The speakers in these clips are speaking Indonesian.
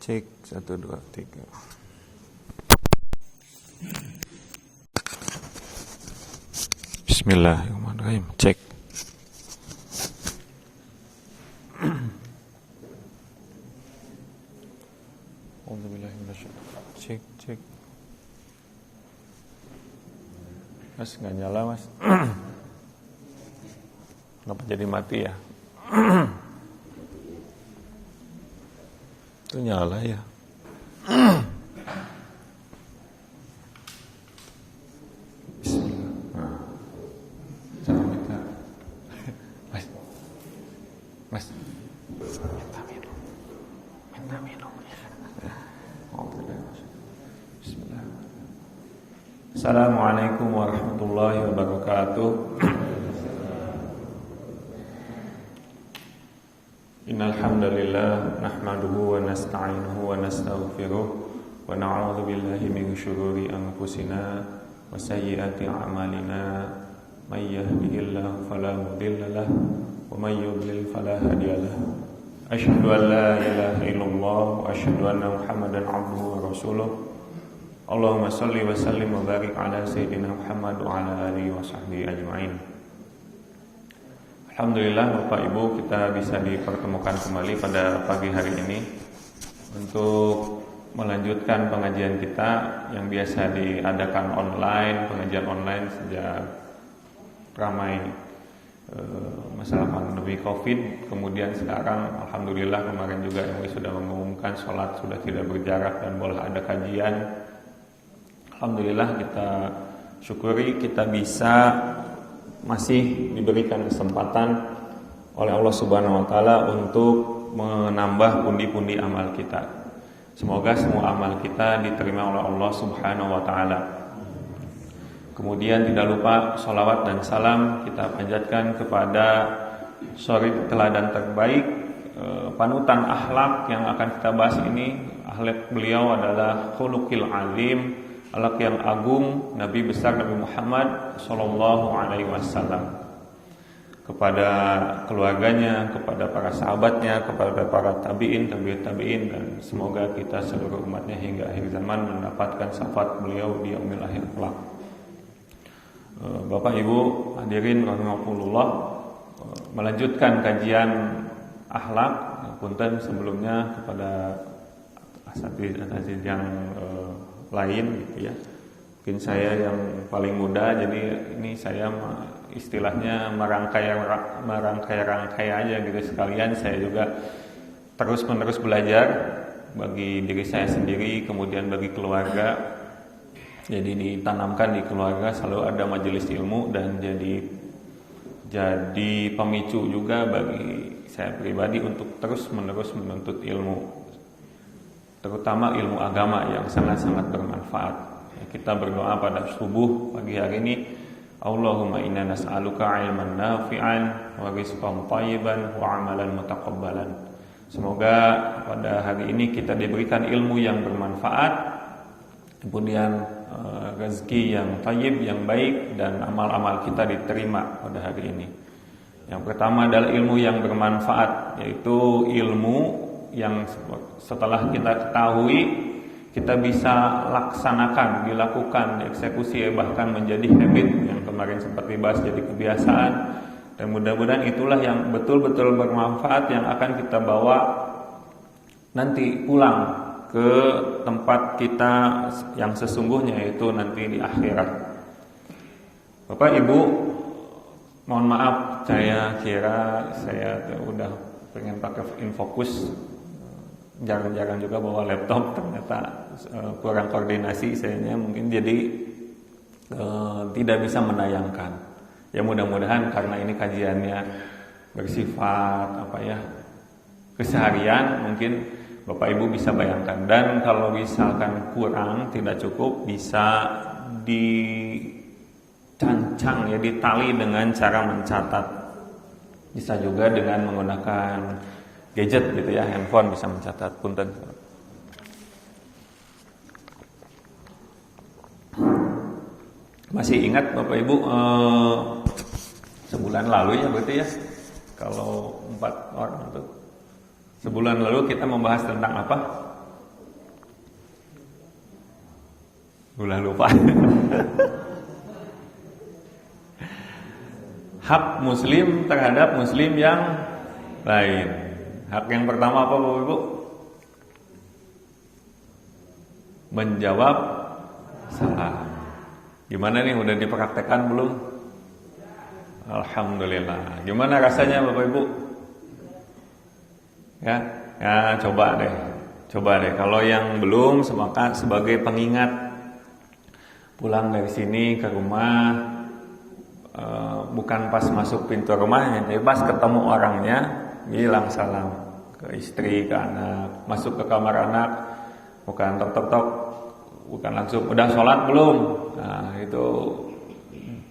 Cek 1 2 3. Bismillahirrahmanirrahim. Cek. Cek cek. Mas nggak nyala mas. Kenapa jadi mati ya? Itu nyala ya. Bismillah. Nah. Jangan minta. Mas. Minta minum. Minta minum. Bismillah. Assalamualaikum warahmatullahi wabarakatuh. Innal hamdalillah nahmaduhu wa nasta'inuhu wa nastaghfiruh wa na'udzu billahi min shururi anfusina wa sayyiati a'malina may yahdihillahu fala mudilla lahu wa may yudlil fala hadiya lahu. Asyhadu an la ilaha illallah wa asyhadu anna Muhammadan 'abduhu wa rasuluh. Allahumma shalli wa sallim wa barik ala sayyidina Muhammad wa ala alihi wa sahbihi ajma'in. Alhamdulillah Bapak Ibu, kita bisa dipertemukan kembali pada pagi hari ini untuk melanjutkan pengajian kita yang biasa diadakan online, pengajian online sejak ramai masalah pandemi Covid. Kemudian sekarang Alhamdulillah kemarin juga MUI sudah mengumumkan sholat sudah tidak berjarak dan boleh ada kajian. Alhamdulillah kita syukuri kita bisa masih diberikan kesempatan oleh Allah Subhanahu wa taala untuk menambah pundi-pundi amal kita. Semoga semua amal kita diterima oleh Allah Subhanahu wa taala. Kemudian tidak lupa sholawat dan salam kita panjatkan kepada suri teladan terbaik, panutan akhlak yang akan kita bahas ini. Akhlak beliau adalah khuluqil azim, akhlak yang agung, Nabi besar Nabi Muhammad sallallahu alaihi wasallam. Kepada keluarganya, kepada para sahabatnya, kepada para tabi'in, tabi'in dan semoga kita seluruh umatnya hingga akhir zaman mendapatkan syafaat beliau di yaumil akhir kelak. Bapak Ibu hadirin rahimakumullah, melanjutkan kajian akhlak. Punten sebelumnya kepada asatidz yang lain gitu ya. Mungkin saya yang paling muda, jadi ini saya istilahnya merangkai aja gitu. Sekalian saya juga terus-menerus belajar bagi diri saya sendiri, kemudian bagi keluarga. Jadi ditanamkan di keluarga selalu ada majelis ilmu dan jadi pemicu juga bagi saya pribadi untuk terus-menerus menuntut ilmu, terutama ilmu agama yang sangat-sangat bermanfaat. Kita berdoa pada subuh pagi hari ini, Allahumma inna nas'aluka ilman nafi'an wa rizqan thayyiban wa amalan mutaqabbalan. Semoga pada hari ini kita diberikan ilmu yang bermanfaat, kemudian rezeki yang thayyib, yang baik, dan amal-amal kita diterima pada hari ini. Yang pertama adalah ilmu yang bermanfaat, yaitu ilmu yang setelah kita ketahui kita bisa laksanakan, dilakukan, dieksekusi, bahkan menjadi habit yang kemarin sempat dibahas jadi kebiasaan. Dan mudah-mudahan itulah yang betul-betul bermanfaat yang akan kita bawa nanti pulang ke tempat kita yang sesungguhnya, yaitu nanti di akhirat. Bapak Ibu, mohon maaf saya kira saya udah pengen pakai infocus, jarang-jarang juga bawa laptop, ternyata kurang koordinasi sayanya, mungkin jadi tidak bisa menayangkan. Ya mudah-mudahan karena ini kajiannya bersifat keseharian, mungkin Bapak Ibu bisa bayangkan. Dan kalau misalkan kurang, tidak cukup, bisa dicancang ya, ditali dengan cara mencatat. Bisa juga dengan menggunakan gadget gitu ya, handphone bisa mencatat. Punten. Masih ingat Bapak Ibu sebulan lalu ya berarti ya, kalau 4 orang itu sebulan lalu kita membahas tentang apa? Ulah lupa. Hak muslim terhadap muslim yang lain. Hak yang pertama apa Bapak Ibu? Menjawab salam. Gimana nih, udah dipraktekkan belum? Alhamdulillah. Gimana rasanya Bapak Ibu? Ya, coba deh. Kalau yang belum, maka sebagai pengingat pulang dari sini ke rumah, bukan pas masuk pintu rumahnya, tapi pas ketemu orangnya bilang salam ke istri, ke anak. Masuk ke kamar anak, bukan tok, bukan langsung udah sholat belum. Nah itu,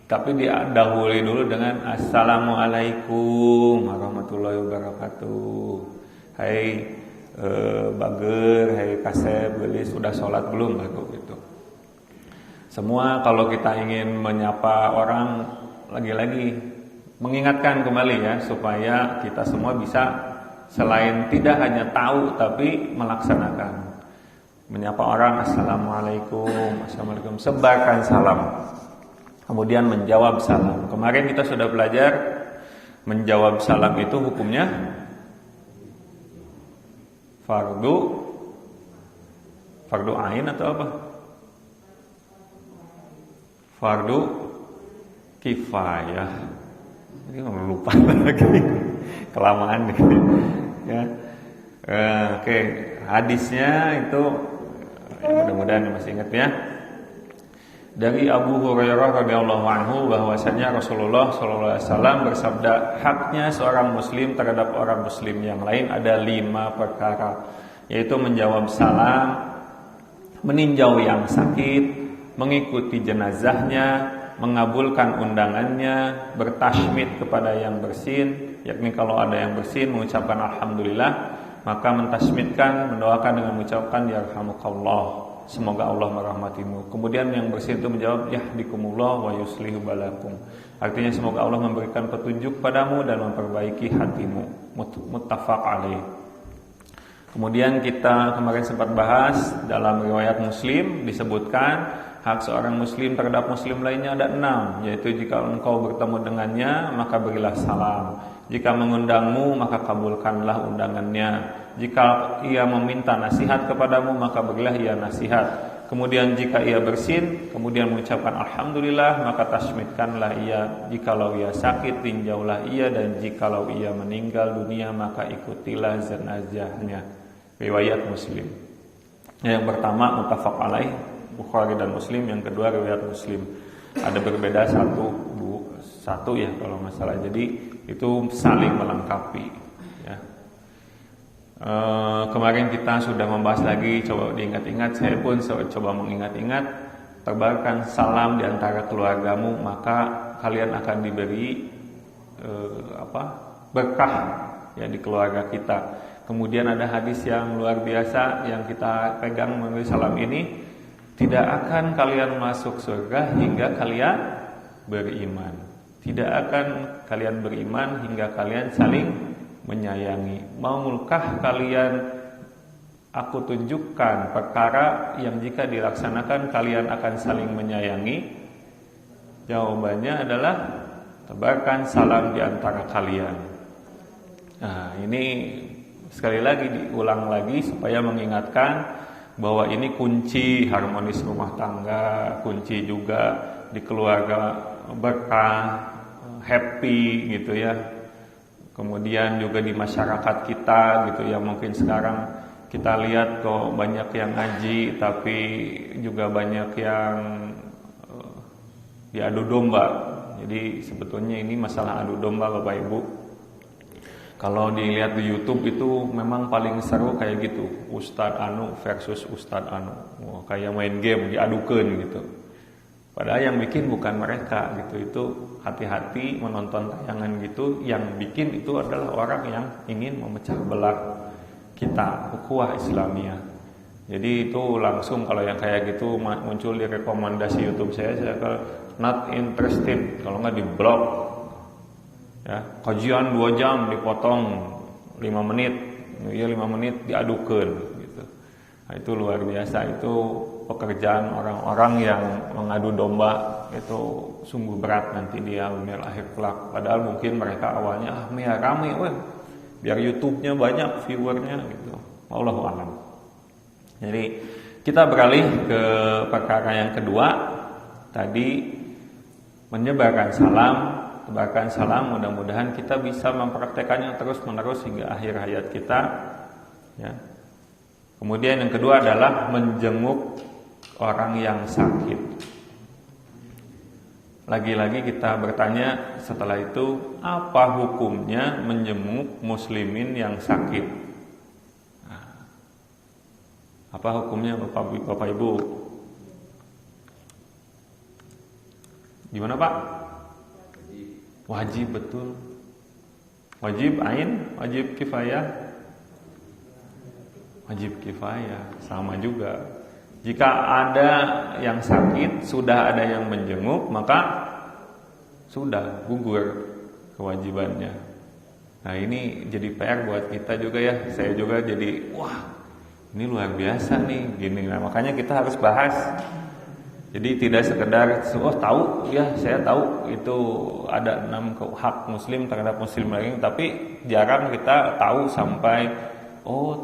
tapi didahului dulu dengan assalamualaikum warahmatullahi wabarakatuh. Hai bager, hai kasep, gelis, udah sholat belum, baru gitu. Semua kalau kita ingin menyapa orang, lagi-lagi mengingatkan kembali ya, supaya kita semua bisa selain tidak hanya tahu tapi melaksanakan. Menyapa orang assalamualaikum, sebarkan salam. Kemudian menjawab salam. Kemarin kita sudah belajar menjawab salam itu hukumnya fardu ain atau apa? Fardu kifayah. Ini lupa lagi, kelamaan nih. Ya. Oke, hadisnya itu mudah-mudahan masih ingat ya. Dari Abu Hurairah radhiyallahu anhu bahwasanya Rasulullah sallallahu alaihi wasallam bersabda, haknya seorang muslim terhadap orang muslim yang lain ada 5 perkara, yaitu menjawab salam, meninjau yang sakit, mengikuti jenazahnya, mengabulkan undangannya, bertasmid kepada yang bersin, yakni kalau ada yang bersin mengucapkan alhamdulillah, maka mentasmidkan, mendoakan dengan mengucapkan yarhamukallah, semoga Allah merahmatimu. Kemudian yang bersin itu menjawab yahdikumullah wa yuslihu balakum, artinya semoga Allah memberikan petunjuk padamu dan memperbaiki hatimu. Muttafaq alaih. Kemudian kita kemarin sempat bahas dalam riwayat Muslim disebutkan hak seorang muslim terhadap muslim lainnya ada 6, yaitu jika engkau bertemu dengannya maka berilah salam, jika mengundangmu maka kabulkanlah undangannya, jika ia meminta nasihat kepadamu maka berilah ia nasihat, kemudian jika ia bersin kemudian mengucapkan alhamdulillah maka tasmidkanlah ia, jikalau ia sakit tinjaulah ia, dan jikalau ia meninggal dunia maka ikutilah jenazahnya. Riwayat Muslim. Yang pertama muttafaq alaih, Bukhari dan Muslim. Yang kedua riwayat Muslim. Ada berbeda satu ya kalau masalah. Jadi itu saling melengkapi ya. Kemarin kita sudah membahas lagi, coba diingat-ingat, saya pun coba mengingat-ingat. Tebarkan salam di antara keluargamu maka kalian akan diberi berkah ya di keluarga kita. Kemudian ada hadis yang luar biasa yang kita pegang melalui salam ini, tidak akan kalian masuk surga hingga kalian beriman. Tidak akan kalian beriman hingga kalian saling menyayangi. Maukah kalian aku tunjukkan perkara yang jika dilaksanakan kalian akan saling menyayangi? Jawabannya adalah tebarkan salam di antara kalian. Nah, ini sekali lagi diulang lagi supaya mengingatkan bahwa ini kunci harmonis rumah tangga, kunci juga di keluarga berkah, happy gitu ya. Kemudian juga di masyarakat kita gitu ya, mungkin sekarang kita lihat kok banyak yang ngaji tapi juga banyak yang diadu domba. Jadi sebetulnya ini masalah adu domba Bapak Ibu. Kalau dilihat di YouTube itu memang paling seru kayak gitu, Ustadz Anu versus Ustadz Anu. Kayak main game diadukan gitu. Padahal yang bikin bukan mereka gitu. Itu hati-hati menonton tayangan gitu. Yang bikin itu adalah orang yang ingin memecah belah kita, ukhuwah Islamiyah. Jadi itu langsung kalau yang kayak gitu muncul di rekomendasi YouTube saya not interested, kalau nggak di blok. Ya, kajian 2 jam dipotong 5 menit, ya 5 menit diadukan gitu. Nah, itu luar biasa, itu pekerjaan orang-orang yang mengadu domba, itu sungguh berat nanti di dunia akhir kelak. Padahal mungkin mereka awalnya rame, biar YouTube-nya banyak viewernya gitu. Wallahu a'lam. Jadi kita beralih ke perkara yang kedua tadi, menyebarkan salam. Tebarkan salam, mudah-mudahan kita bisa mempraktekannya terus-menerus hingga akhir hayat kita, ya. Kemudian yang kedua adalah menjenguk orang yang sakit. Lagi-lagi kita bertanya setelah itu, apa hukumnya menjenguk muslimin yang sakit? Nah, apa hukumnya Bapak Ibu? Gimana Pak? Wajib, betul. Wajib ain, wajib kifayah. Wajib kifayah, sama juga. Jika ada yang sakit, sudah ada yang menjenguk, maka sudah gugur kewajibannya. Nah, ini jadi PR buat kita juga ya. Saya juga jadi, ini luar biasa nih, gini. Nah, makanya kita harus bahas. Jadi tidak sekedar tahu ya, saya tahu itu ada 6 hak muslim terhadap muslim lain, tapi jarang kita tahu sampai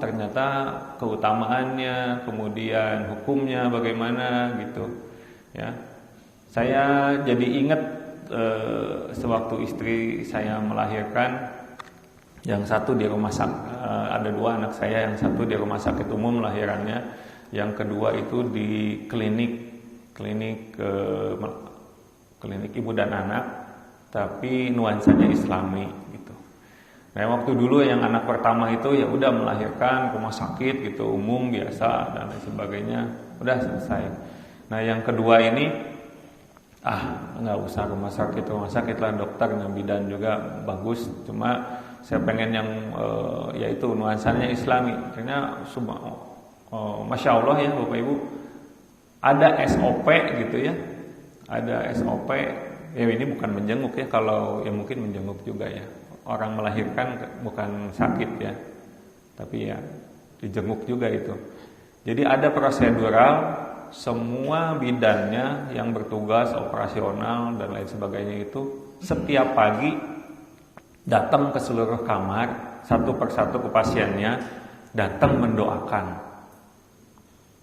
ternyata keutamaannya, kemudian hukumnya bagaimana gitu ya. Saya jadi ingat sewaktu istri saya melahirkan, yang satu di rumah sakit, ada 2 anak saya, yang satu di rumah sakit umum lahirannya, yang kedua itu di klinik ibu dan anak, tapi nuansanya Islami gitu. Nah, waktu dulu yang anak pertama itu ya udah melahirkan rumah sakit gitu, umum biasa dan lain sebagainya, udah selesai. Nah, yang kedua ini nggak usah rumah sakit lah, dokternya bidan juga bagus, cuma saya pengen yang yaitu nuansanya Islami. Ternyata Masya Allah ya Bapak Ibu, ada SOP gitu ya, ada SOP. Ya ini bukan menjenguk ya, kalau ya mungkin menjenguk juga ya. Orang melahirkan bukan sakit ya, tapi ya dijenguk juga itu. Jadi ada prosedural, semua bidannya yang bertugas operasional dan lain sebagainya itu setiap pagi datang ke seluruh kamar, satu persatu ke pasiennya, datang mendoakan.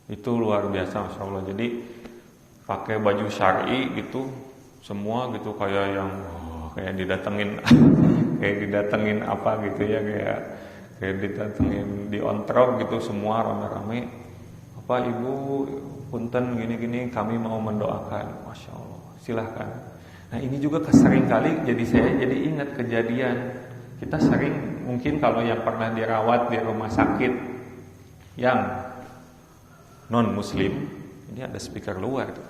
Itu luar biasa, Masya Allah. Jadi pakai baju syar'i gitu, semua gitu, kayak yang kayak didatengin apa gitu ya, kayak didatengin di ontrok gitu, semua rame-rame. Apa Ibu punten gini-gini, kami mau mendoakan. Masya Allah, silahkan. Nah, ini juga sering kali saya jadi ingat kejadian. Kita sering, mungkin kalau yang pernah dirawat di rumah sakit yang non muslim, ini ada speaker luar tuh,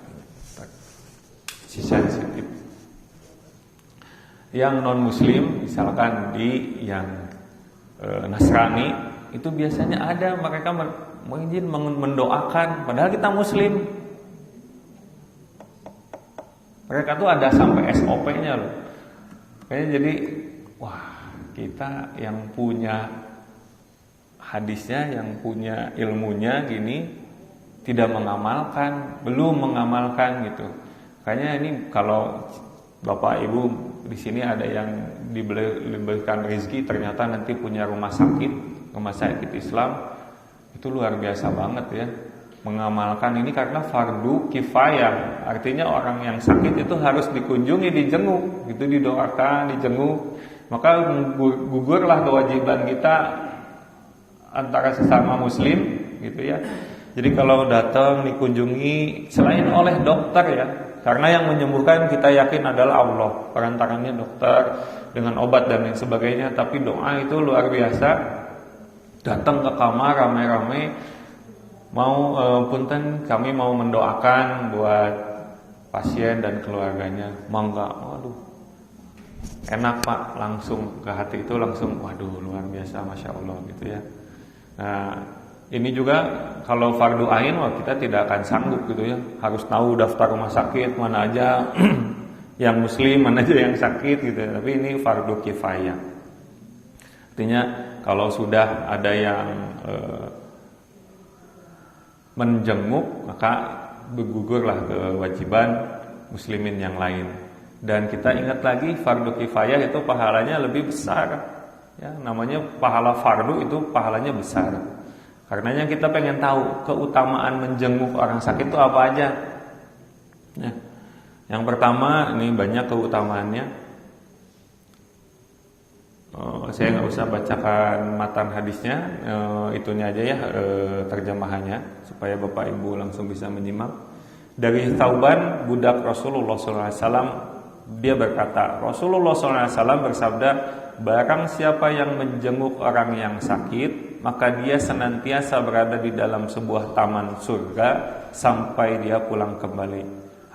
si sensitif. Yang non muslim, misalkan di yang Nasrani, itu biasanya ada mereka mungkin mendoakan, padahal kita muslim. Mereka tuh ada sampai SOP-nya loh. Kayaknya jadi, kita yang punya hadisnya, yang punya ilmunya gini, tidak mengamalkan, belum mengamalkan gitu. Kayaknya ini kalau Bapak Ibu di sini ada yang diberikan rezeki ternyata nanti punya rumah sakit Islam, itu luar biasa banget ya. Mengamalkan ini karena fardu kifayah. Artinya orang yang sakit itu harus dikunjungi, dijenguk, gitu, didoakan, dijenguk. Maka gugurlah kewajiban kita antara sesama muslim gitu ya. Jadi kalau datang dikunjungi selain oleh dokter ya, karena yang menyembuhkan kita yakin adalah Allah, perantaranya dokter dengan obat dan lain sebagainya. Tapi doa itu luar biasa. Datang ke kamar rame-rame, mau punten kami mau mendoakan buat pasien dan keluarganya. Mangga, waduh, enak Pak, langsung ke hati itu langsung, waduh luar biasa, Masya Allah gitu ya. Nah, ini juga kalau fardu ain kita tidak akan sanggup gitu ya. Harus tahu daftar rumah sakit mana aja yang muslim, mana aja yang sakit gitu ya. Tapi ini fardu kifayah. Artinya kalau sudah ada yang menjenguk, maka bergugurlah kewajiban muslimin yang lain. Dan kita ingat lagi, fardu kifayah itu pahalanya lebih besar. Ya, namanya pahala fardu itu pahalanya besar. Karenanya kita pengen tahu keutamaan menjenguk orang sakit itu apa aja. Ya. Yang pertama, ini banyak keutamaannya. Saya nggak usah bacakan matan hadisnya, itunya aja ya, terjemahannya supaya Bapak Ibu langsung bisa menyimak. Dari Thauban, budak Rasulullah SAW, dia berkata, Rasulullah SAW bersabda, barang siapa yang menjenguk orang yang sakit, maka dia senantiasa berada di dalam sebuah taman surga sampai dia pulang kembali.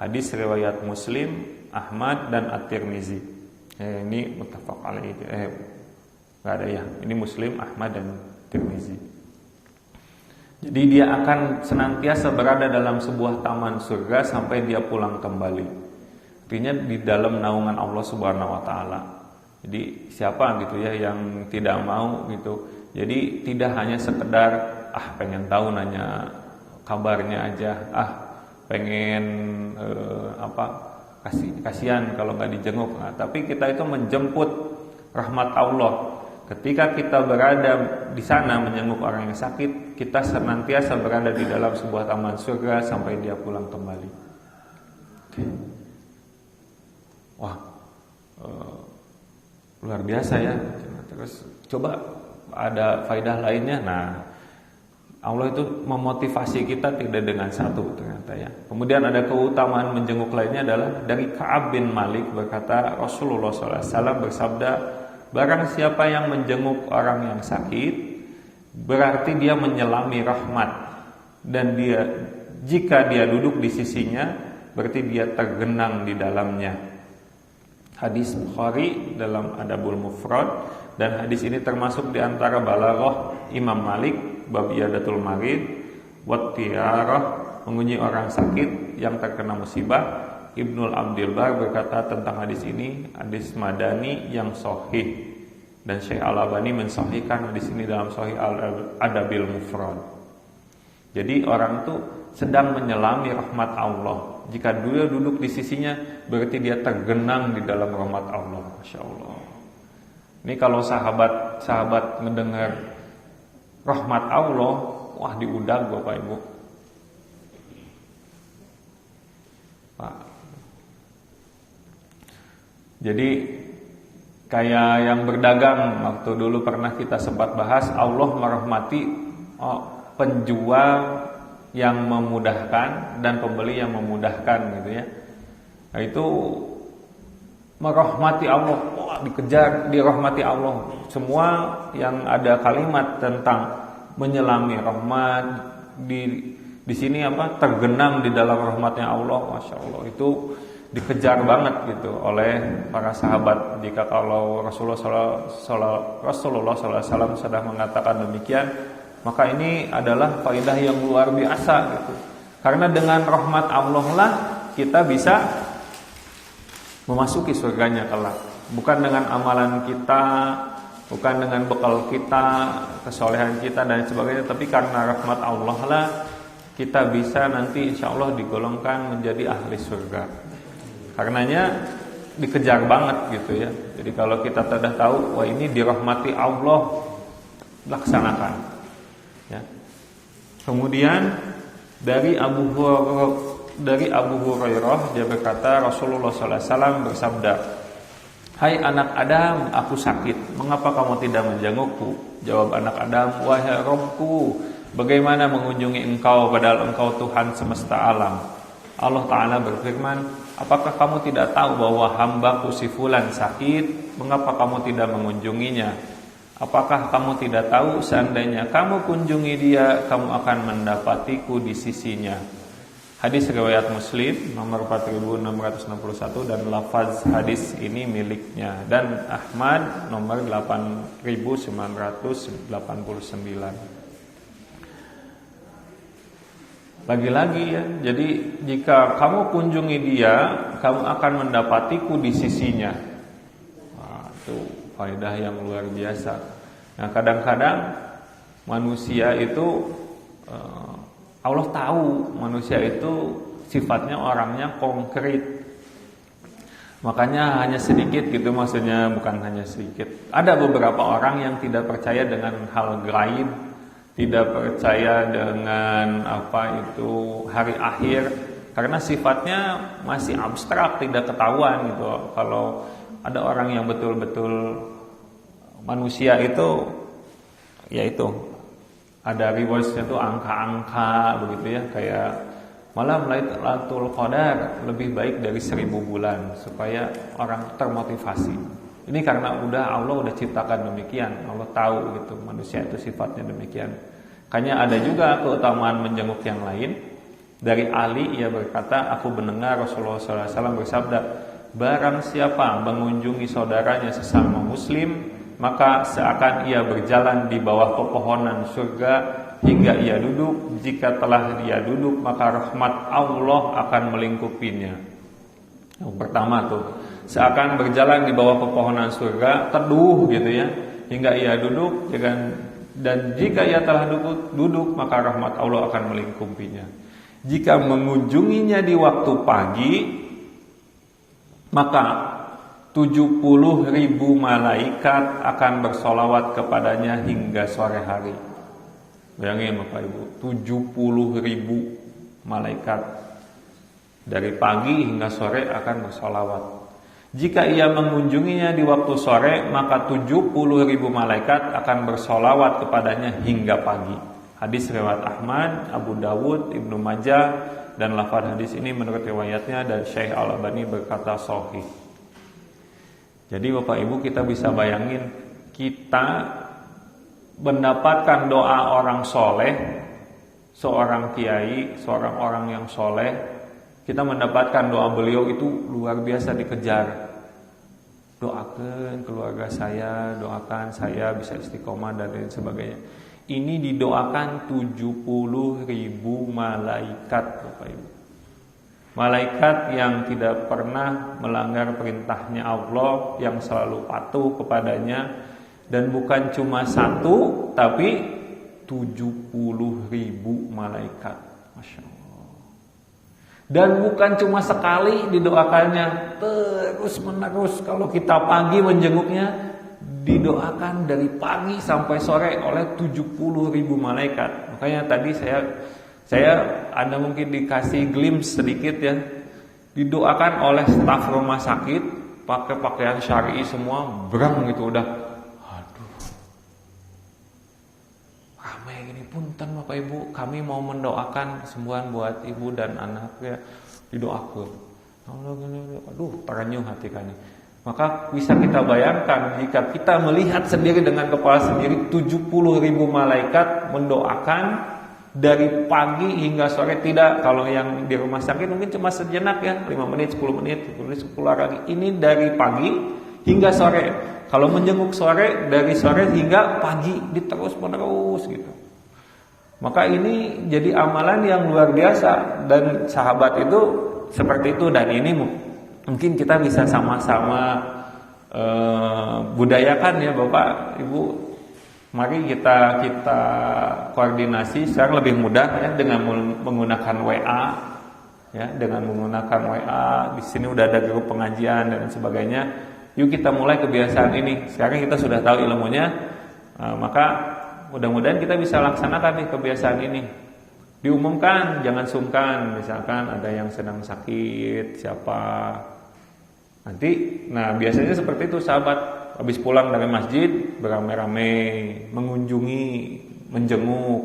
Hadis riwayat Muslim, Ahmad dan At-Tirmizi. Ini muttafaq alaih. Enggak ada ya. Ini Muslim, Ahmad dan Tirmizi. Jadi dia akan senantiasa berada dalam sebuah taman surga sampai dia pulang kembali. Artinya di dalam naungan Allah Subhanahu wa taala. Jadi siapa gitu ya yang tidak mau gitu. Jadi tidak hanya sekedar pengen tahu nanya kabarnya aja, pengen kasihan kalau nggak dijenguk. Nah, tapi kita itu menjemput rahmat Allah. Ketika kita berada di sana menjenguk orang yang sakit, kita senantiasa berada di dalam sebuah taman surga sampai dia pulang kembali. Wah, luar biasa ya. Terus coba ada faedah lainnya. Nah, Allah itu memotivasi kita tidak dengan satu ternyata ya. Kemudian ada keutamaan menjenguk lainnya adalah dari Ka'ab bin Malik berkata, Rasulullah SAW bersabda, barang siapa yang menjenguk orang yang sakit, berarti dia menyelami rahmat, dan jika dia duduk di sisinya, berarti dia tergenang di dalamnya. Hadis Bukhari dalam Adabul Mufrad, dan hadis ini termasuk di antara balaghah Imam Malik bab Iyadatul Marid wa Tiyarah, mengunjungi orang sakit yang terkena musibah. Ibnul Abdil Bar berkata tentang hadis ini, hadis madani yang sahih, dan Syekh Al-Albani mensahihkan hadis ini dalam Sahih Al-Adabil Mufrad. Jadi orang itu sedang menyelami rahmat Allah. Jika dia duduk di sisinya, berarti dia tergenang di dalam rahmat Allah. Masya Allah. Ini kalau sahabat mendengar rahmat Allah, wah diundang Bapak Ibu. Pak. Jadi kayak yang berdagang, waktu dulu pernah kita sempat bahas, Allah merahmati penjual yang memudahkan dan pembeli yang memudahkan gitu ya. Nah, itu merahmati Allah, dikejar dirahmati Allah. Semua yang ada kalimat tentang menyelami rahmat di sini tergenang di dalam rahmatnya Allah, masya Allah, itu dikejar banget gitu oleh para sahabat. Jika kalau Rasulullah SAW sudah mengatakan demikian, maka ini adalah faedah yang luar biasa gitu. Karena dengan rahmat Allah lah kita bisa memasuki surganya kelak. Bukan dengan amalan kita, bukan dengan bekal kita, kesolehan kita dan sebagainya, tapi karena rahmat Allah lah kita bisa nanti insya Allah digolongkan menjadi ahli surga. Karenanya dikejar banget gitu ya. Jadi kalau kita sudah tahu, wah ini dirahmati Allah, laksanakan. Ya. Kemudian dari Abu Hurairah dia berkata, Rasulullah SAW bersabda, hai anak Adam, aku sakit. Mengapa kamu tidak menjengukku? Jawab anak Adam, wahai Rabbku, bagaimana mengunjungi engkau padahal engkau Tuhan semesta alam? Allah Ta'ala berfirman, apakah kamu tidak tahu bahwa hambaku si fulan sakit? Mengapa kamu tidak mengunjunginya? Apakah kamu tidak tahu seandainya kamu kunjungi dia, kamu akan mendapatiku di sisinya? Hadis riwayat Muslim nomor 4661 dan lafaz hadis ini miliknya, dan Ahmad nomor 89. Lagi-lagi ya, jadi jika kamu kunjungi dia, kamu akan mendapatiku di sisinya. Wah, itu faedah yang luar biasa. Nah, kadang-kadang manusia itu Allah tahu manusia itu sifatnya orangnya konkret. Makanya hanya sedikit gitu, maksudnya bukan hanya sedikit. Ada beberapa orang yang tidak percaya dengan hal gaib, tidak percaya dengan hari akhir, karena sifatnya masih abstrak, tidak ketahuan gitu. Kalau ada orang yang betul-betul manusia itu, yaitu ada rewards-nya tuh angka-angka begitu ya, kayak malam Lailatul Qadar lebih baik dari 1000 bulan, supaya orang termotivasi. Ini karena Allah udah ciptakan demikian. Allah tahu gitu manusia itu sifatnya demikian. Makanya ada juga keutamaan menjenguk yang lain. Dari Ali, ia berkata, aku mendengar Rasulullah SAW bersabda, barang siapa mengunjungi saudaranya sesama muslim, maka seakan ia berjalan di bawah pepohonan surga hingga ia duduk. Jika telah dia duduk, maka rahmat Allah akan melingkupinya. Yang pertama tuh, seakan berjalan di bawah pepohonan surga, teduh gitu ya, hingga ia duduk. Dan jika ia telah duduk, maka rahmat Allah akan melingkupinya. Jika mengunjunginya di waktu pagi, maka 70.000 malaikat akan bersolawat kepadanya hingga sore hari. Bayangin Bapak Ibu, 70.000 malaikat dari pagi hingga sore akan bersolawat. Jika ia mengunjunginya di waktu sore, maka 70.000 malaikat akan bersolawat kepadanya hingga pagi. Hadis riwayat Ahmad, Abu Dawud, Ibnu Majah, dan lafaz hadis ini menurut riwayatnya dan Syekh Al-Albani berkata sahih. Jadi Bapak Ibu, kita bisa bayangin, kita mendapatkan doa orang soleh, seorang kiai, seorang orang yang soleh, kita mendapatkan doa beliau itu luar biasa dikejar. Doakan keluarga saya, doakan saya bisa istiqomah dan lain sebagainya. Ini didoakan 70.000 malaikat Bapak Ibu. Malaikat yang tidak pernah melanggar perintahnya Allah, yang selalu patuh kepadanya. Dan bukan cuma satu, tapi 70.000 malaikat. Masya Allah. Dan bukan cuma sekali didoakannya, terus menerus. Kalau kita pagi menjenguknya, didoakan dari pagi sampai sore oleh 70.000 malaikat. Makanya tadi saya Anda mungkin dikasih glimpse sedikit ya. Didoakan oleh staf rumah sakit, pakai pakaian syar'i semua, berang gitu udah. Punten Bapak Ibu, kami mau mendoakan kesembuhan buat ibu dan anak ya, didoakan. Aduh, terenyuh hati kami. Maka bisa kita bayangkan jika kita melihat sendiri dengan kepala sendiri, 70.000 malaikat mendoakan dari pagi hingga sore. Tidak, kalau yang di rumah sakit mungkin cuma sejenak ya, 5 menit, 10 menit, 10 lagi. Ini dari pagi hingga sore. Kalau menjenguk sore, dari sore hingga pagi, diterus menerus gitu. Maka ini jadi amalan yang luar biasa, dan sahabat itu seperti itu. Dan ini mungkin kita bisa sama-sama budayakan ya Bapak Ibu. Mari kita koordinasi sekarang lebih mudah ya dengan menggunakan WA ya, dengan menggunakan WA. Di sini udah ada grup pengajian dan sebagainya. Yuk kita mulai kebiasaan ini. Sekarang kita sudah tahu ilmunya, maka mudah-mudahan kita bisa laksanakan nih kebiasaan ini. Diumumkan, jangan sungkan. Misalkan ada yang sedang sakit, siapa nanti. Nah biasanya seperti itu sahabat, habis pulang dari masjid beramai-ramai mengunjungi, menjenguk.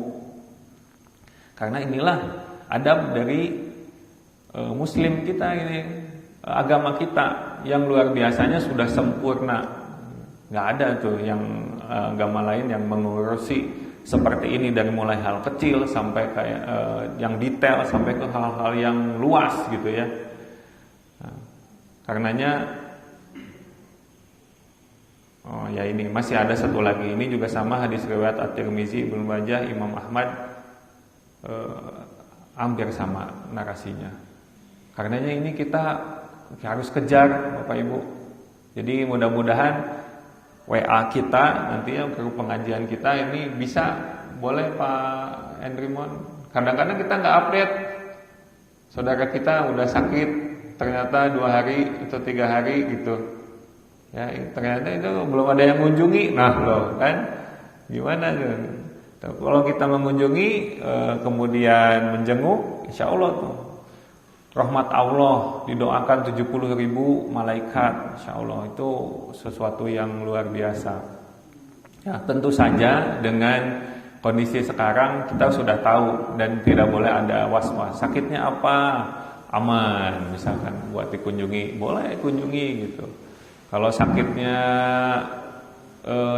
Karena inilah adab dari Muslim kita ini, agama kita yang luar biasanya sudah sempurna. Nggak ada tuh yang agama lain yang mengurusi seperti ini, dari mulai hal kecil sampai kayak yang detail sampai ke hal-hal yang luas gitu ya. Nah, karenanya ya ini masih ada satu lagi, ini juga sama hadis riwayat At-Tirmizi, Ibnu Majah, Imam Ahmad, hampir sama narasinya. Karenanya ini kita harus kejar Bapak Ibu. Jadi mudah-mudahan WA kita nantinya ke pengajian kita ini bisa, boleh Pak Endrimon Kadang-kadang kita nggak update, saudara kita udah sakit, ternyata 2 hari atau 3 hari gitu. Ya, ternyata itu belum ada yang mengunjungi. Nah, loh kan, gimana tuh? Kalau kita mengunjungi, kemudian menjenguk, insya Allah tuh rahmat Allah, didoakan 70.000 malaikat, insya Allah itu sesuatu yang luar biasa. Ya, tentu saja dengan kondisi sekarang kita sudah tahu dan tidak boleh ada was-was. Sakitnya apa? Aman, misalkan buat dikunjungi, boleh kunjungi gitu. Kalau sakitnya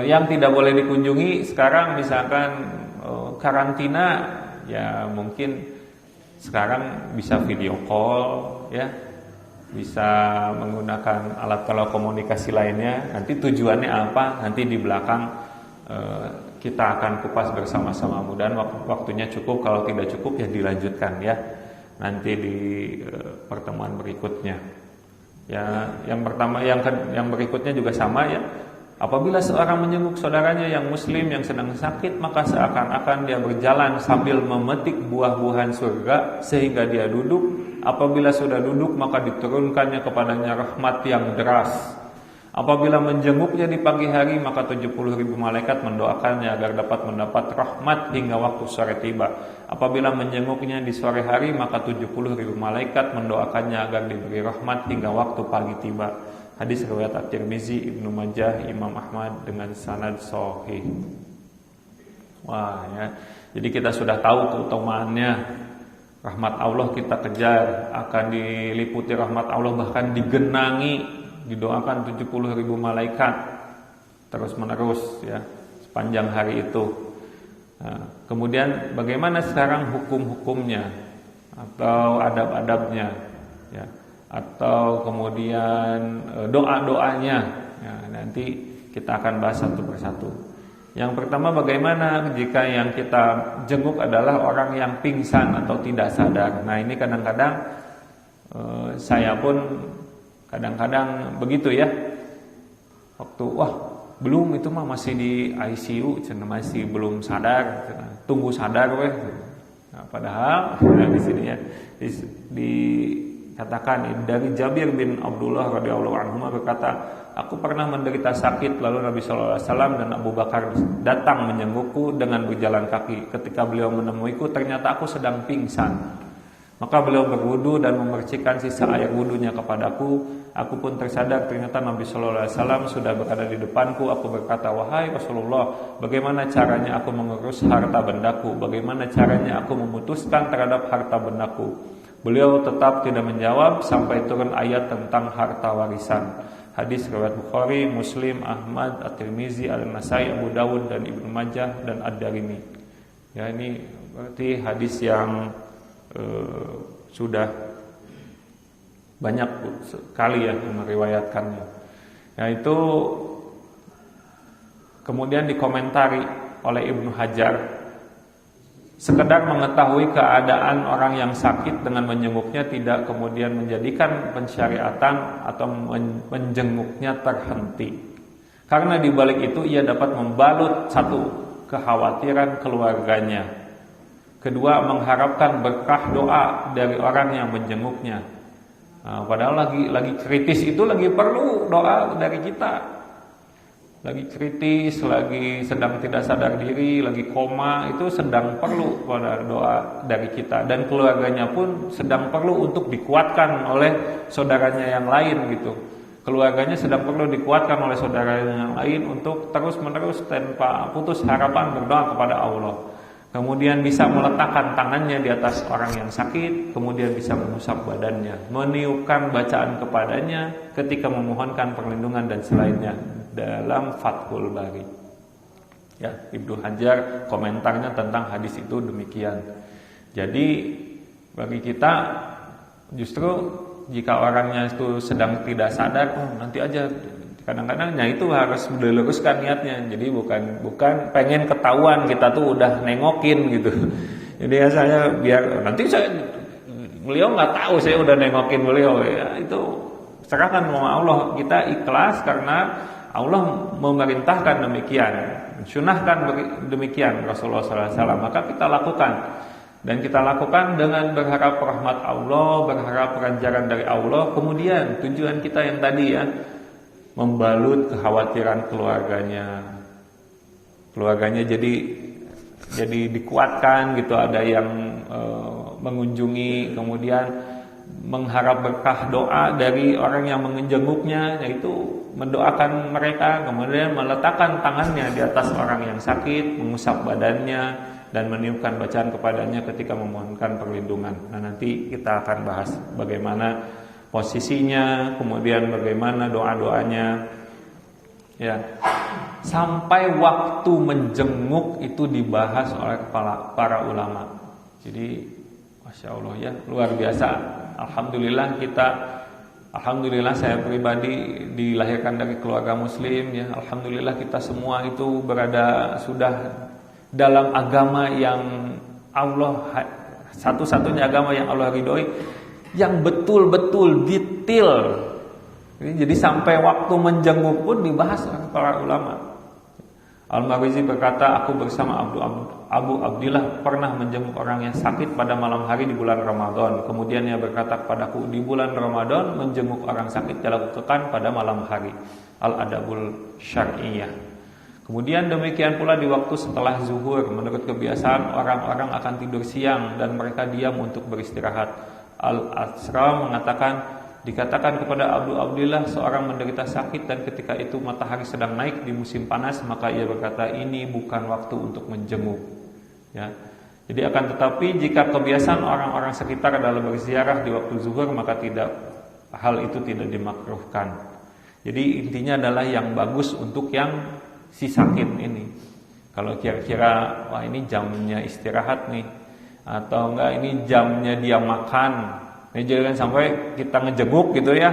yang tidak boleh dikunjungi sekarang, misalkan karantina, ya mungkin sekarang bisa video call, ya, bisa menggunakan alat telekomunikasi lainnya. Nanti tujuannya apa? Nanti di belakang kita akan kupas bersama-sama. Mudah-mudahan waktunya cukup. Kalau tidak cukup ya dilanjutkan ya. Nanti di pertemuan berikutnya. Ya, yang pertama, yang berikutnya juga sama ya. Apabila seorang menjenguk saudaranya yang muslim yang sedang sakit, maka seakan-akan dia berjalan sambil memetik buah-buahan surga sehingga dia duduk. Apabila sudah duduk, maka diturunkannya kepadanya rahmat yang deras. Apabila menjenguknya di pagi hari, maka 70.000 malaikat mendoakannya agar dapat mendapat rahmat hingga waktu sore tiba. Apabila menjenguknya di sore hari, maka 70.000 malaikat mendoakannya agar diberi rahmat hingga waktu pagi tiba. Hadis riwayat At-Tirmizi, Ibnu Majah, Imam Ahmad dengan sanad sahih. Wah ya, jadi kita sudah tahu keutamaannya. Rahmat Allah kita kejar, akan diliputi rahmat Allah, bahkan digenangi, didoakan 70.000 malaikat terus menerus ya sepanjang hari itu. Nah, kemudian bagaimana sekarang hukum-hukumnya atau adab-adabnya ya, atau kemudian doa-doanya ya, nanti kita akan bahas satu persatu. Yang pertama, bagaimana jika yang kita jenguk adalah orang yang pingsan atau tidak sadar. Nah ini kadang-kadang saya pun kadang-kadang begitu ya. Waktu belum, itu mah masih di ICU, masih belum sadar, tunggu sadar weh. Nah, padahal di sini ya dikatakan dari Jabir bin Abdullah radhiyallahu anhu berkata, aku pernah menderita sakit, lalu Nabi sallallahu alaihi wasallam dan Abu Bakar datang menjengukku dengan berjalan kaki. Ketika beliau menemuiku, ternyata aku sedang pingsan. Maka beliau berwudu dan memercikan sisa air wudunya kepadaku. Aku pun tersadar, ternyata Nabi sallallahu alaihi wasallam sudah berada di depanku. Aku berkata, wahai Rasulullah, bagaimana caranya aku mengurus harta bendaku? Bagaimana caranya aku memutuskan terhadap harta bendaku? Beliau tetap tidak menjawab sampai turun ayat tentang harta warisan. Hadis riwayat Bukhari, Muslim, Ahmad, At-Tirmizi, Al-Nasai, Abu Dawud dan Ibnu Majah dan Ad-Darimi. Ya, ini berarti hadis yang sudah banyak sekali ya meriwayatkannya. Yaitu kemudian dikomentari oleh Ibnu Hajar, sekedar mengetahui keadaan orang yang sakit dengan menjenguknya tidak kemudian menjadikan pensyariatan atau menjenguknya terhenti. Karena di balik itu ia dapat membalut satu, kekhawatiran keluarganya. Kedua, mengharapkan berkah doa dari orang yang menjenguknya. Nah, padahal lagi kritis itu lagi perlu doa dari kita. Lagi kritis, lagi sedang tidak sadar diri, lagi koma, itu sedang perlu pada doa dari kita. Dan keluarganya pun sedang perlu untuk dikuatkan oleh saudaranya yang lain gitu. Keluarganya sedang perlu dikuatkan oleh saudaranya yang lain untuk terus-menerus tanpa putus harapan berdoa kepada Allah. Kemudian bisa meletakkan tangannya di atas orang yang sakit, kemudian bisa mengusap badannya, meniupkan bacaan kepadanya ketika memohonkan perlindungan dan selainnya dalam Fathul Bari. Ya, Ibnu Hajar komentarnya tentang hadis itu demikian. Jadi bagi kita justru jika orangnya itu sedang tidak sadar, nanti aja. Kadang-kadang itu harus diluruskan niatnya. Jadi bukan pengen ketahuan kita tuh udah nengokin gitu. Jadi ya saya biar nanti beliau nggak tahu saya udah nengokin beliau ya, itu serahkan sama Allah. Kita ikhlas karena Allah memerintahkan demikian, sunahkan demikian Rasulullah SAW, maka kita lakukan. Dan kita lakukan dengan berharap rahmat Allah, berharap ganjaran dari Allah. Kemudian tujuan kita yang tadi ya, membalut kekhawatiran keluarganya jadi dikuatkan gitu. Ada yang mengunjungi, kemudian mengharap berkah doa dari orang yang menjenguknya, yaitu mendoakan mereka, kemudian meletakkan tangannya di atas orang yang sakit, mengusap badannya, dan meniupkan bacaan kepadanya ketika memohonkan perlindungan. Nah, nanti kita akan bahas bagaimana posisinya, kemudian bagaimana doa-doanya. Ya, sampai waktu menjenguk itu dibahas oleh para ulama. Jadi, masya Allah ya, luar biasa. Alhamdulillah saya pribadi dilahirkan dari keluarga muslim ya. Alhamdulillah kita semua itu berada sudah dalam agama yang Allah, satu-satunya agama yang Allah ridhoi, yang betul-betul detail. Jadi sampai waktu menjenguk pun dibahas oleh para ulama. Al-Maghrizi berkata, aku bersama Abu Abdillah pernah menjenguk orang yang sakit pada malam hari di bulan Ramadan. Kemudian ia berkata kepadaku, di bulan Ramadan menjenguk orang sakit dilakukan pada malam hari. Al-Adabul Syar'iyah. Kemudian demikian pula di waktu setelah zuhur. Menurut kebiasaan orang-orang akan tidur siang dan mereka diam untuk beristirahat. Al-Asra mengatakan, dikatakan kepada Abu Abdillah seorang menderita sakit dan ketika itu matahari sedang naik di musim panas, maka ia berkata, ini bukan waktu untuk menjenguk. Ya. Jadi akan tetapi jika kebiasaan orang-orang sekitar adalah berziarah di waktu zuhur, maka hal itu tidak dimakruhkan. Jadi intinya adalah yang bagus untuk yang si sakit ini. Kalau kira-kira wah ini jamnya istirahat nih, atau enggak ini jamnya dia makan, ini jangan sampai kita ngejenguk gitu ya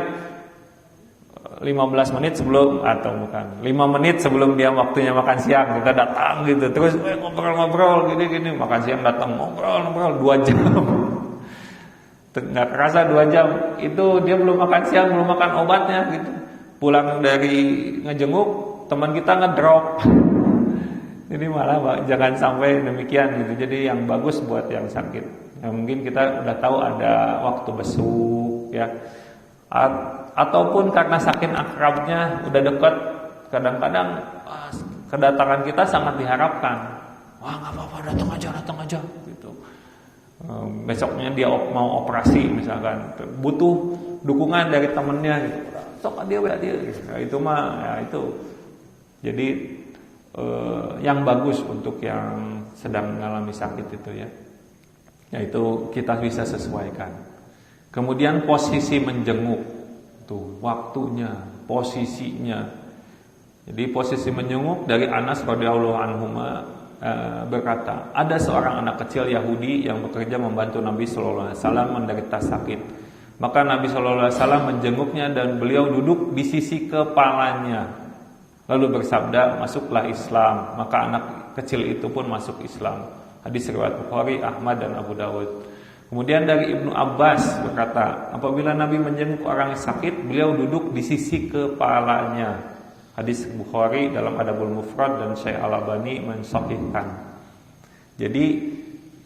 15 menit sebelum, atau bukan 5 menit sebelum dia waktunya makan siang kita datang gitu, terus ngobrol-ngobrol gini makan siang datang ngobrol 2 jam. Nggak kerasa 2 jam itu dia belum makan siang, belum makan obatnya gitu. Pulang dari ngejenguk teman kita ngedrop. Jadi malah jangan sampai demikian gitu. Jadi yang bagus buat yang sakit. Ya, mungkin kita udah tahu ada waktu besuk ya. Ataupun karena saking akrabnya udah dekat, kadang-kadang kedatangan kita sangat diharapkan. Wah, enggak apa-apa, datang aja gitu. Besoknya dia mau operasi misalkan, butuh dukungan dari temennya gitu. Sok dia gitu. Nah, itu mah ya itu. Jadi yang bagus untuk yang sedang mengalami sakit itu ya, yaitu kita bisa sesuaikan. Kemudian posisi menjenguk, tuh waktunya, posisinya. Jadi posisi menjenguk dari Anas radhiyallahu anhu berkata, ada seorang anak kecil Yahudi yang bekerja membantu Nabi sallallahu alaihi wasallam menderita sakit. Maka Nabi sallallahu alaihi wasallam menjenguknya dan beliau duduk di sisi kepalanya. Lalu bersabda, masuklah Islam. Maka anak kecil itu pun masuk Islam. Hadis riwayat Bukhari, Ahmad dan Abu Dawud. Kemudian dari Ibnu Abbas berkata, apabila Nabi menjenguk orang yang sakit, beliau duduk di sisi kepalanya. Hadis Bukhari dalam Adabul Mufrad dan Syekh Al-Albani mensahihkan. Jadi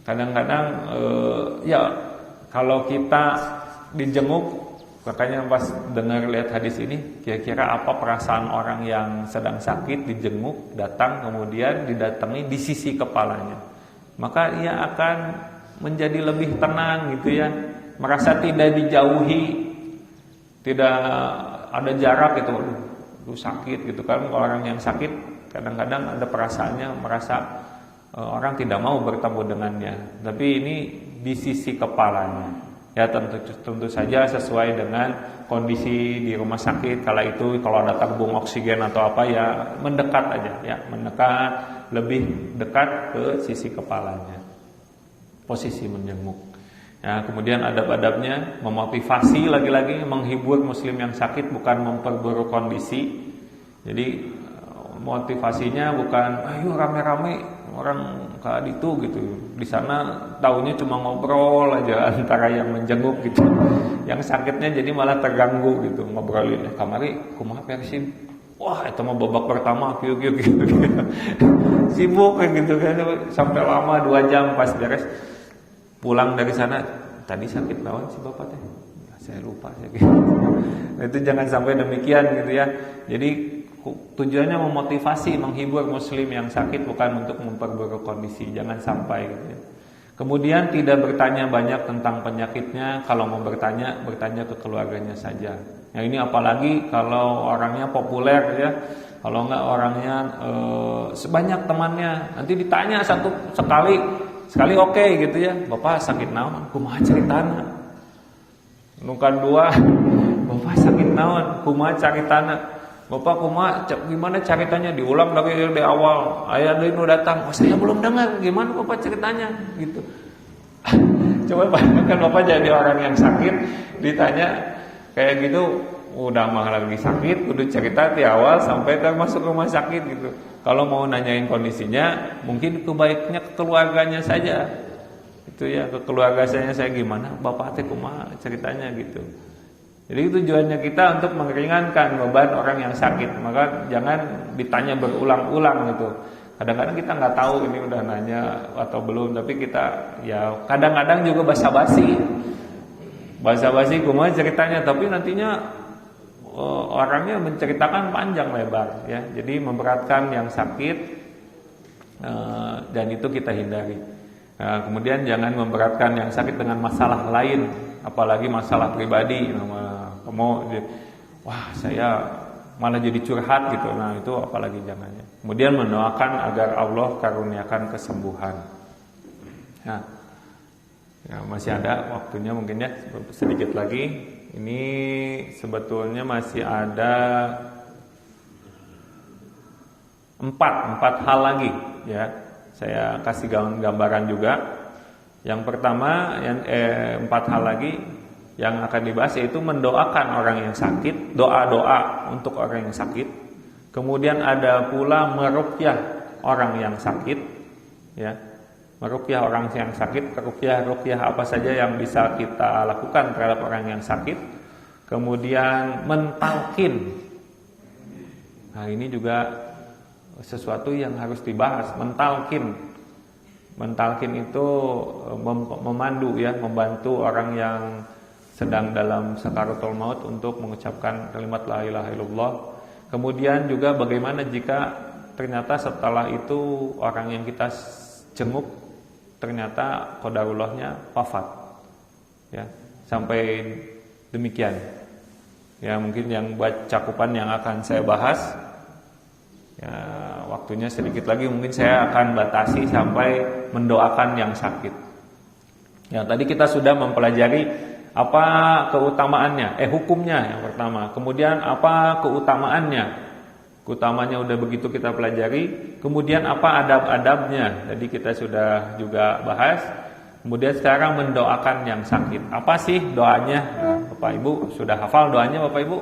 kadang-kadang ya kalau kita dijenguk, makanya pas dengar lihat hadis ini, kira-kira apa perasaan orang yang sedang sakit dijenguk, datang kemudian didatangi di sisi kepalanya, maka ia akan menjadi lebih tenang gitu ya, merasa tidak dijauhi, tidak ada jarak gitu, lu sakit gitu kan. Orang yang sakit kadang-kadang ada perasaannya merasa orang tidak mau bertemu dengannya, tapi ini di sisi kepalanya. Ya tentu saja sesuai dengan kondisi di rumah sakit kala itu. Kalau ada tabung oksigen atau apa ya mendekat aja ya, mendekat, lebih dekat ke sisi kepalanya. Posisi menjenguk. Ya, kemudian adab-adabnya memotivasi, lagi-lagi menghibur muslim yang sakit, bukan memperburuk kondisi. Jadi motivasinya bukan ayo rame-rame orang ke itu gitu. Di sana taunya cuma ngobrol aja antara yang menjenguk gitu. Yang sakitnya jadi malah terganggu gitu, ngobrolin kamari kumaha persin. Wah, itu mah babak pertama gitu. Sibuk kayak gitu kan sampai lama 2 jam pas beres. pulang dari sana, tadi sakit naon si bapak teh? Saya lupa sakit. Itu jangan sampai demikian gitu ya. Jadi tujuannya memotivasi, menghibur muslim yang sakit, bukan untuk memperburuk kondisi. Jangan sampai gitu ya. Kemudian tidak bertanya banyak tentang penyakitnya. Kalau mau bertanya ke keluarganya saja. Nah ini apalagi kalau orangnya populer ya. Kalau enggak orangnya sebanyak temannya, nanti ditanya sekali oke gitu ya. Bapak sakit naon? Kumaha caritana? Nukan dua, bapak sakit naon? Kumaha caritana? Bapak kumaha gimana ceritanya, diulang lagi dari awal. Ayah dari nu datang, saya belum dengar. Gimana bapak ceritanya gitu. Coba bayangkan bapak jadi orang yang sakit, ditanya kayak gitu, udah mah lagi sakit, udah cerita di awal sampai masuk rumah sakit gitu. Kalau mau nanyain kondisinya, mungkin kebaiknya ke keluarganya saja. Itu ya, ke keluarga saya gimana, bapak teh kumaha ceritanya gitu. Jadi tujuannya kita untuk meringankan beban orang yang sakit. Maka jangan ditanya berulang-ulang gitu. Kadang-kadang kita nggak tahu ini udah nanya atau belum, tapi kita ya kadang-kadang juga basa-basi kumaha ceritanya, tapi nantinya orangnya menceritakan panjang lebar ya. Jadi memberatkan yang sakit, dan itu kita hindari. Nah, kemudian jangan memberatkan yang sakit dengan masalah lain, apalagi masalah pribadi. Wah saya malah jadi curhat gitu. Nah itu apalagi jangannya. Kemudian mendoakan agar Allah karuniakan kesembuhan. Nah, ya masih ada waktunya mungkin ya, sedikit lagi. Ini sebetulnya masih ada empat hal lagi ya. Saya kasih gambaran juga. Yang pertama, empat hal lagi yang akan dibahas yaitu mendoakan orang yang sakit, doa-doa untuk orang yang sakit. Kemudian ada pula meruqyah orang yang sakit, ya. Meruqyah orang yang sakit, ruqyah apa saja yang bisa kita lakukan terhadap orang yang sakit. Kemudian mentalkin. Nah, ini juga sesuatu yang harus dibahas, mentalkin. Mentalkin itu memandu ya, membantu orang yang sedang dalam sakaratul maut untuk mengucapkan kalimat la ilaha illallah. Kemudian juga bagaimana jika ternyata setelah itu orang yang kita jenguk ternyata qadarullahnya wafat. Ya, sampai demikian. Ya, mungkin yang buat cakupan yang akan saya bahas. Ya, waktunya sedikit lagi mungkin saya akan batasi sampai mendoakan yang sakit. Ya, tadi kita sudah mempelajari apa keutamaannya, hukumnya yang pertama. Kemudian apa keutamaannya? Keutamaannya udah begitu kita pelajari. Kemudian apa adab-adabnya? Jadi kita sudah juga bahas. Kemudian sekarang mendoakan yang sakit. Apa sih doanya? Nah, Bapak Ibu sudah hafal doanya Bapak Ibu?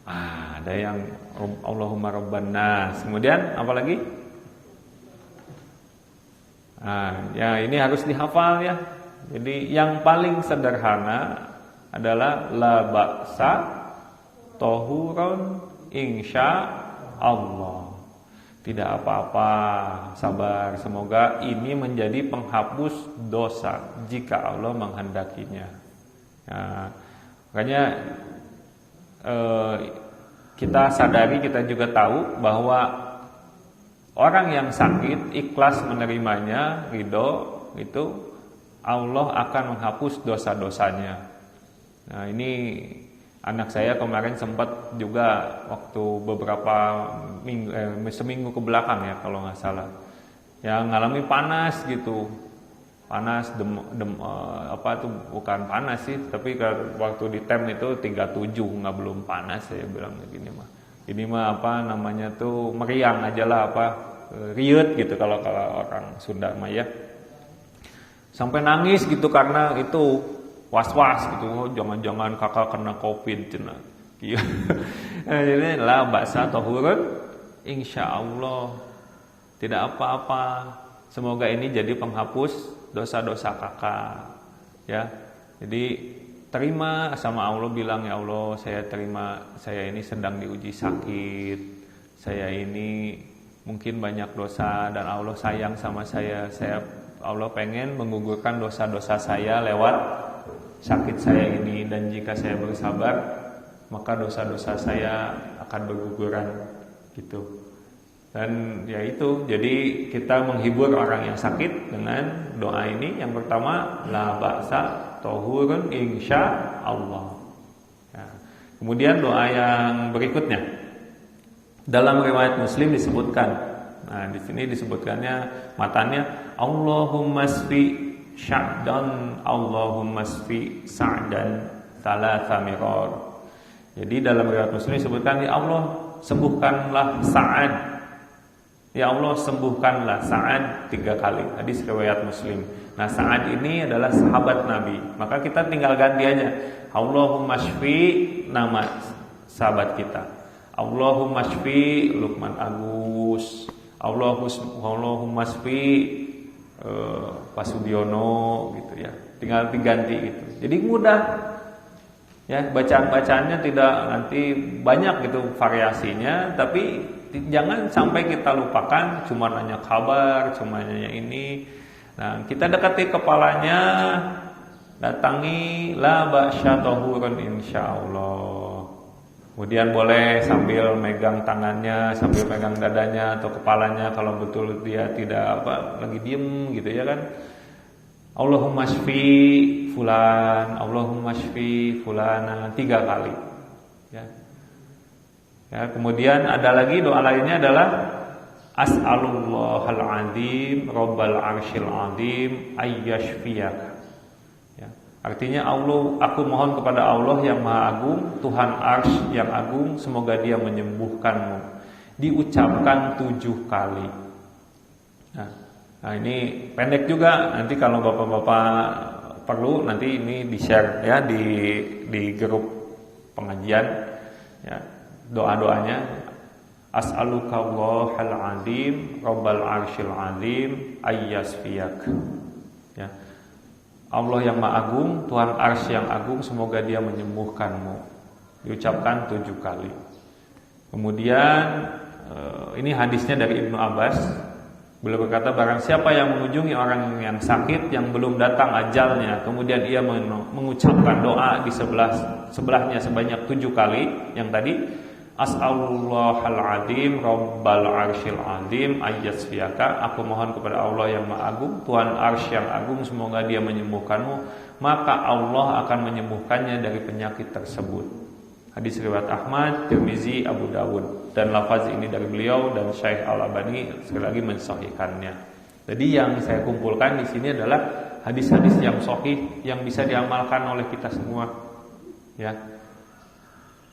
Ada yang Allahumma rabban nas. Kemudian apa lagi? Ya ini harus dihafal ya. Jadi yang paling sederhana adalah la ba'sa tahurun insya Allah. Tidak apa-apa, sabar. Semoga ini menjadi penghapus dosa jika Allah menghendakinya. Nah, makanya kita sadari, kita juga tahu bahwa orang yang sakit ikhlas menerimanya, ridho, itu Allah akan menghapus dosa-dosanya. Nah ini anak saya kemarin sempat juga waktu beberapa seminggu ke belakang ya kalau nggak salah, yang ngalami panas gitu, panas apa itu bukan panas sih, tapi waktu di tem itu 37 nggak belum panas, saya bilang gini mah. Ini mah apa namanya tuh meriang aja lah, apa riut gitu kalau orang Sunda mah ya. Sampai nangis gitu karena itu was-was gitu, jangan-jangan kakak kena COVID cenah. Iya. Jadi la ba'sa tahurun insyaallah. Tidak apa-apa. Semoga ini jadi penghapus dosa-dosa kakak. Ya. Jadi terima sama Allah, bilang ya Allah, saya terima, saya ini sedang diuji sakit. Saya ini mungkin banyak dosa dan Allah sayang sama saya Allah pengen menggugurkan dosa-dosa saya lewat sakit saya ini, dan jika saya bersabar maka dosa-dosa saya akan berguguran gitu. Dan ya itu, jadi kita menghibur orang yang sakit dengan doa ini. Yang pertama, la ba'sa tahurun insya Allah. Ya. Kemudian doa yang berikutnya dalam riwayat Muslim disebutkan. Nah, di sini disebutkannya matanya Allahumma sfi sya'dan Allahumma sfi sa'dan thalatha mirar. Jadi dalam riwayat Muslim disebutkan, ya Allah sembuhkanlah Sa'ad. Ya Allah sembuhkanlah Sa'ad 3 kali. Hadis riwayat Muslim. Nah, Sa'ad ini adalah sahabat Nabi. Maka kita tinggal ganti aja. Allahumma shfi nama sahabat kita. Allahumma shfi Lukman Agus. Allahumma shfi Pak Sudiono gitu ya. Tinggal diganti gitu. Jadi mudah. Ya, bacaan-bacaannya tidak nanti banyak gitu variasinya, tapi jangan sampai kita lupakan cuma nanya kabar, cuma nanya ini. Nah, kita dekati kepalanya, datangi la ba'sya tahurun insyaallah. Kemudian boleh sambil megang tangannya, sambil megang dadanya atau kepalanya kalau betul dia tidak lagi diem gitu ya kan. Allahumma shfi fulan, Allahumma shfi fulana 3 kali. Ya. Ya, kemudian ada lagi doa lainnya adalah as'alullahal azim rabbal arsyil azim ayyashfiyaka. Ya. Artinya aku mohon kepada Allah yang Maha Agung, Tuhan Arsy yang agung, semoga Dia menyembuhkanmu. Diucapkan 7 kali. Nah, ini pendek juga. Nanti kalau bapak-bapak perlu nanti ini di-share ya di grup pengajian ya, doa-doanya. As'alukallahal azim rabbal arsyil azim ayyasfiyak. Ya. Allah yang Maha Agung, Tuhan Arsy yang agung, semoga Dia menyembuhkanmu. Diucapkan 7 kali. Kemudian ini hadisnya dari Ibnu Abbas. Beliau berkata, barang siapa yang mengunjungi orang yang sakit yang belum datang ajalnya, kemudian ia mengucapkan doa di sebelahnya sebanyak 7 kali yang tadi, as'alullahal azim rabbal arsyil azim ayyasfiyaka, aku mohon kepada Allah yang Maha Agung, Tuhan Arsy yang agung, semoga Dia menyembuhkanmu, maka Allah akan menyembuhkannya dari penyakit tersebut. Hadis riwayat Ahmad, Tirmizi, Abu Dawud, dan lafaz ini dari beliau dan Syekh Al-Albani sekali lagi mensahihkannya. Jadi yang saya kumpulkan di sini adalah hadis-hadis yang sahih yang bisa diamalkan oleh kita semua. Ya.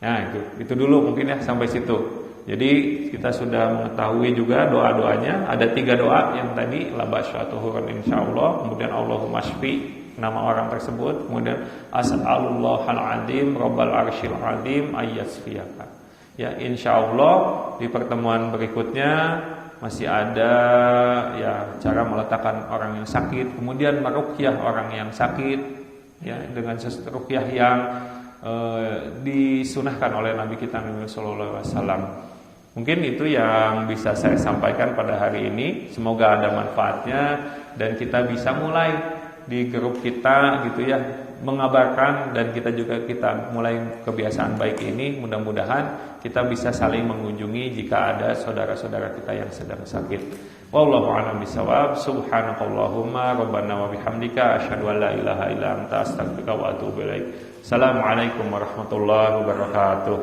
Nah, itu dulu mungkin ya sampai situ. Jadi kita sudah mengetahui juga doa-doanya. Ada 3 doa yang tadi la ba'sya tahurun insyaallah, kemudian Allahumma shfi nama orang tersebut, kemudian as'alullahal azim rabbal arsyil azim ayyasfiyaka. Ya, insyaallah di pertemuan berikutnya masih ada ya cara meletakkan orang yang sakit, kemudian meruqyah orang yang sakit ya dengan ruqyah yang disunahkan oleh Nabi kita Muhammad sallallahu alaihi wasallam. Mungkin itu yang bisa saya sampaikan pada hari ini. Semoga ada manfaatnya dan kita bisa mulai di grup kita gitu ya mengabarkan, dan kita mulai kebiasaan baik ini. Mudah-mudahan kita bisa saling mengunjungi jika ada saudara-saudara kita yang sedang sakit. Wallahu a'lam bishawab. Subhanakallahumma rabbana wa bihamdika asyhadu an la ilaha illa anta astaghfiruka wa atubu ilaik. Assalamualaikum warahmatullahi wabarakatuh.